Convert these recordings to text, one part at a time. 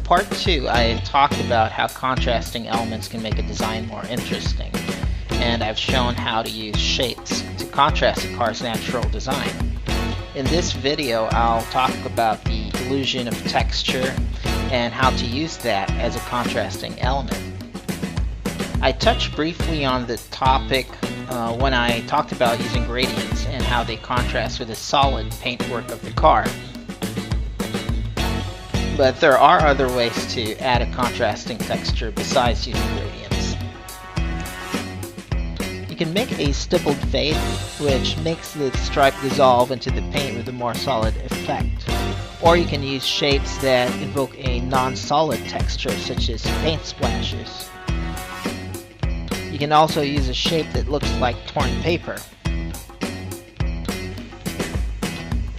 part 2, I talked about how contrasting elements can make a design more interesting, and I've shown how to use shapes to contrast a car's natural design. In this video, I'll talk about the illusion of texture and how to use that as a contrasting element. I touched briefly on the topic when I talked about using gradients and how they contrast with the solid paintwork of the car. But there are other ways to add a contrasting texture besides using gradients. You can make a stippled fade, which makes the stripe dissolve into the paint with a more solid effect. Or you can use shapes that evoke a non-solid texture, such as paint splashes. You can also use a shape that looks like torn paper.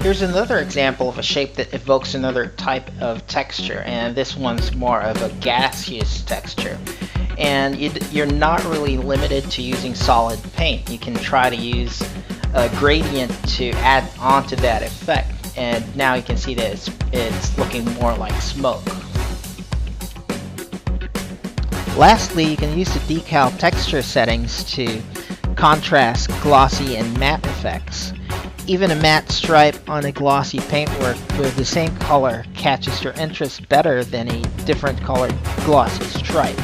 Here's another example of a shape that evokes another type of texture, and this one's more of a gaseous texture. And you're not really limited to using solid paint. You can try to use a gradient to add on to that effect, and now you can see that it's looking more like smoke. Lastly, you can use the decal texture settings to contrast glossy and matte effects. Even a matte stripe on a glossy paintwork with the same color catches your interest better than a different colored glossy stripe.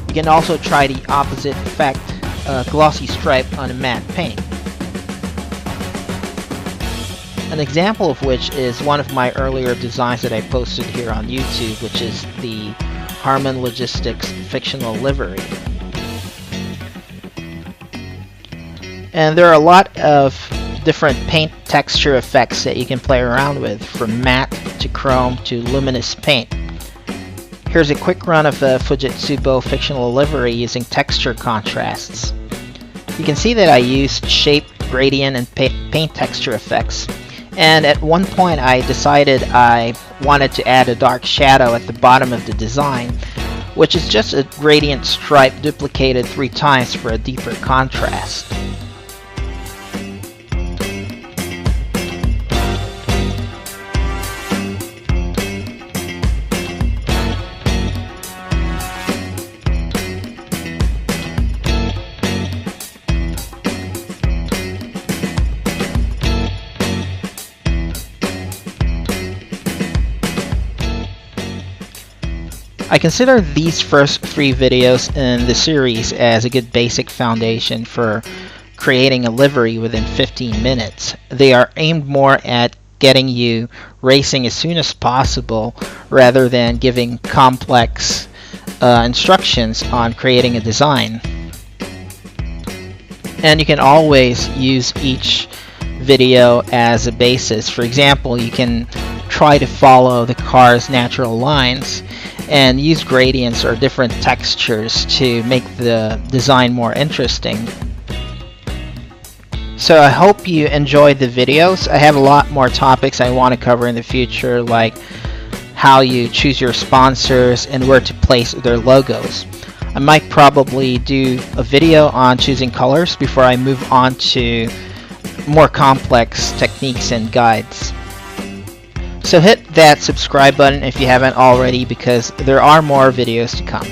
You can also try the opposite effect, a glossy stripe on a matte paint. An example of which is one of my earlier designs that I posted here on YouTube, which is the Harman Logistics fictional livery. And there are a lot of different paint texture effects that you can play around with, from matte to chrome to luminous paint. Here's a quick run of a Fujitsubo fictional livery using texture contrasts. You can see that I used shape, gradient, and paint texture effects. And at one point I decided I wanted to add a dark shadow at the bottom of the design, which is just a gradient stripe duplicated 3 times for a deeper contrast. I consider these first 3 videos in the series as a good basic foundation for creating a livery within 15 minutes. They are aimed more at getting you racing as soon as possible rather than giving complex instructions on creating a design. And you can always use each video as a basis. For example, you can try to follow the car's natural lines and use gradients or different textures to make the design more interesting. So I hope you enjoyed the videos. I have a lot more topics I want to cover in the future, like how you choose your sponsors and where to place their logos. I might probably do a video on choosing colors before I move on to more complex techniques and guides. So hit that subscribe button if you haven't already, because there are more videos to come.